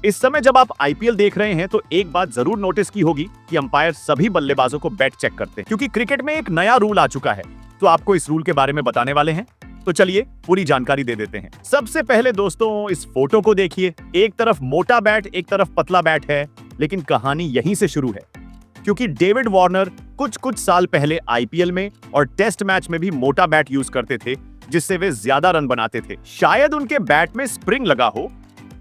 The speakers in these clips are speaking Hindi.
इस समय जब आप आईपीएल देख रहे हैं तो एक बात जरूर नोटिस की होगी कि अंपायर सभी बल्लेबाजों को बैट चेक करते हैं, क्योंकि क्रिकेट में एक नया रूल आ चुका है। तो आपको इस रूल के बारे में बताने वाले हैं, तो चलिए पूरी जानकारी दे देते हैं। सबसे पहले दोस्तों इस फोटो को देखिए, एक तरफ मोटा बैट एक तरफ पतला बैट है, लेकिन कहानी यहीं से शुरू है, क्योंकि डेविड वार्नर कुछ साल पहले आईपीएल में और टेस्ट मैच में भी मोटा बैट यूज करते थे, जिससे वे ज्यादा रन बनाते थे। शायद उनके बैट में स्प्रिंग लगा हो,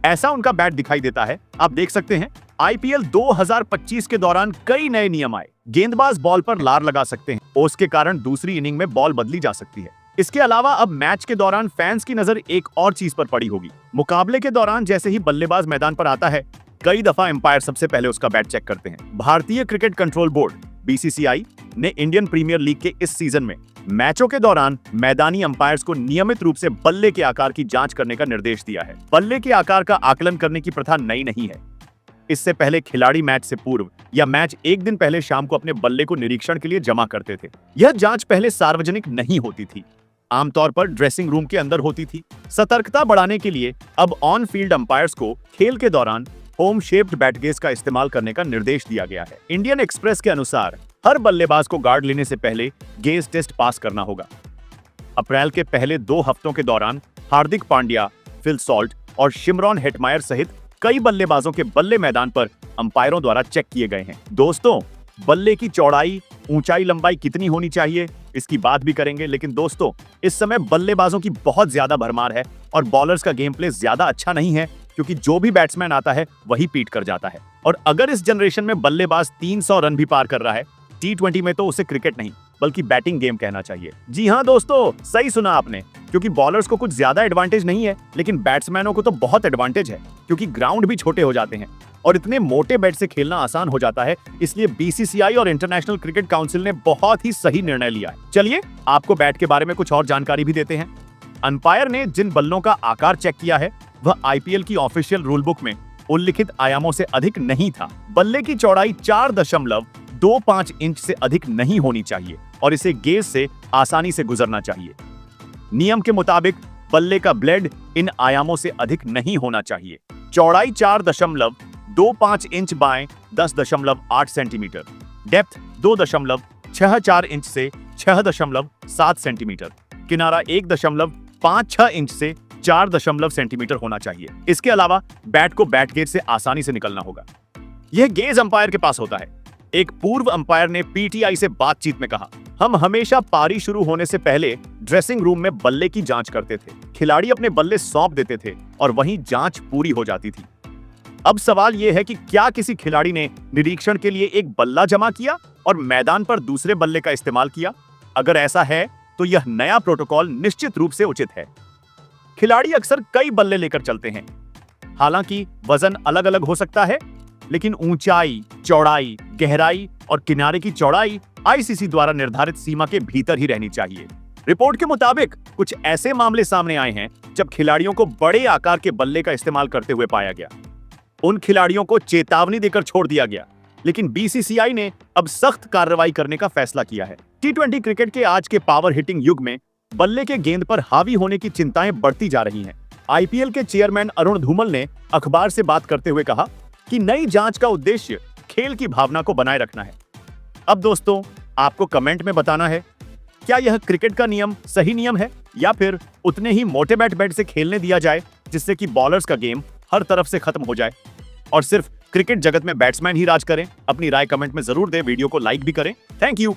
ऐसा उनका बैट दिखाई देता है। आप देख सकते हैं आईपीएल 2025 के दौरान कई नए नियम आए। गेंदबाज बॉल पर लार लगा सकते हैं और उसके कारण दूसरी इनिंग में बॉल बदली जा सकती है। इसके अलावा अब मैच के दौरान फैंस की नजर एक और चीज पर पड़ी होगी। मुकाबले के दौरान जैसे ही बल्लेबाज मैदान पर आता है, कई दफा एम्पायर सबसे पहले उसका बैट चेक करते हैं। भारतीय क्रिकेट कंट्रोल बोर्ड बीसीसीआई ने इंडियन प्रीमियर लीग के इस सीजन में मैचों के दौरान मैदानी अंपायर्स को नियमित रूप से बल्ले के आकार की जांच करने का निर्देश दिया है। बल्ले के आकार का आकलन करने की प्रथा नई नहीं है। इससे पहले खिलाड़ी मैच से पूर्व या मैच एक दिन पहले शाम को अपने बल्ले को निरीक्षण के लिए जमा करते थे। यह जांच पहले सार्वजनिक नहीं होती थी, आमतौर पर ड्रेसिंग रूम के अंदर होती थी। सतर्कता बढ़ाने के लिए अब ऑन फील्ड अंपायर्स को खेल के दौरान होम शेप्ड बैट गेज का इस्तेमाल करने का निर्देश दिया गया है। इंडियन एक्सप्रेस के अनुसार हर बल्लेबाज को गार्ड लेने से पहले गेज टेस्ट पास करना होगा। अप्रैल के पहले 2 हफ्तों के दौरान हार्दिक पांड्या, फिल सॉल्ट और शिमरॉन हेटमायर सहित कई बल्लेबाजों के बल्ले मैदान पर अंपायरों द्वारा चेक किए गए हैं। दोस्तों, बल्ले की चौड़ाई, ऊंचाई, लंबाई कितनी होनी चाहिए इसकी बात भी करेंगे, लेकिन दोस्तों इस समय बल्लेबाजों की बहुत ज्यादा भरमार है और बॉलर्स का गेम प्ले ज्यादा अच्छा नहीं है, क्योंकि जो भी बैट्समैन आता है वही पीट कर जाता है। और अगर इस जनरेशन में बल्लेबाज 300 रन भी पार कर रहा है T20 में, तो उसे क्रिकेट नहीं बल्कि बैटिंग गेम कहना चाहिए। जी हाँ दोस्तों, सही सुना आपने, क्योंकि बॉलर्स को कुछ ज्यादा एडवांटेज नहीं है, लेकिन बैट्समैनों को तो बहुत एडवांटेज है, क्योंकि ग्राउंड भी छोटे हो जाते हैं और इतने मोटे बैट से खेलना आसान हो जाता है। इसलिए बीसीसीआई और इंटरनेशनल क्रिकेट काउंसिल ने बहुत ही सही निर्णय लिया है। चलिए आपको बैट के बारे में कुछ और जानकारी भी देते हैं। अंपायर ने जिन बल्लों का आकार चेक किया है वह आईपीएल की ऑफिशियल रूल बुक में उल्लिखित आयामों से अधिक नहीं था। बल्ले की चौड़ाई 4.25 इंच से अधिक नहीं होनी चाहिए और इसे गेज से आसानी से गुजरना चाहिए। नियम के मुताबिक बल्ले का ब्लेड इन आयामों से अधिक नहीं होना चाहिए। चौड़ाई 4.25 इंच बाएं 10.8 सेंटीमीटर, डेप्थ 2.64 इंच से 6.7 सेंटीमीटर, किनारा 1.56 इंच से 4 सेंटीमीटर होना चाहिए। इसके अलावा बैट को बैट गेज से आसानी से निकलना होगा। यह गेज अंपायर के पास होता है। एक पूर्व अंपायर ने पीटीआई से बातचीत में कहा, हम हमेशा पारी शुरू होने से पहले ड्रेसिंग रूम में बल्ले की जांच करते थे। खिलाड़ी अपने बल्ले सौंप देते थे और वहीं जांच पूरी हो जाती थी। अब सवाल यह है कि क्या किसी खिलाड़ी ने निरीक्षण के लिए एक बल्ला जमा किया और मैदान पर दूसरे बल्ले का इस्तेमाल किया? अगर ऐसा है तो यह नया प्रोटोकॉल निश्चित रूप से उचित है। खिलाड़ी अक्सर कई बल्ले लेकर चलते हैं। हालांकि वजन अलग अलग हो सकता है, लेकिन ऊंचाई, चौड़ाई, गहराई और किनारे की चौड़ाई आईसीसी द्वारा निर्धारित सीमा के भीतर ही रहनी चाहिए। रिपोर्ट के मुताबिक कुछ ऐसे मामले सामने आए हैं जब खिलाड़ियों को बड़े आकार के बल्ले का इस्तेमाल करते हुए पाया गया। उन खिलाड़ियों को चेतावनी देकर छोड़ दिया गया, लेकिन बीसीसीआई ने अब सख्त कार्रवाई करने का फैसला किया है। T20 क्रिकेट के आज के पावर हिटिंग युग में बल्ले के गेंद पर हावी होने की चिंताएं बढ़ती जा रही हैं। आईपीएल के चेयरमैन अरुण धूमल ने अखबार से बात करते हुए कहा कि नई जांच का उद्देश्य खेल की भावना को बनाए रखना है। अब दोस्तों आपको कमेंट में बताना है, क्या यह क्रिकेट का नियम सही नियम है या फिर उतने ही मोटे बैट से खेलने दिया जाए जिससे कि बॉलर्स का गेम हर तरफ से खत्म हो जाए और सिर्फ क्रिकेट जगत में बैट्समैन ही राज करें? अपनी राय कमेंट में जरूर दें, वीडियो को लाइक भी करें। Thank you.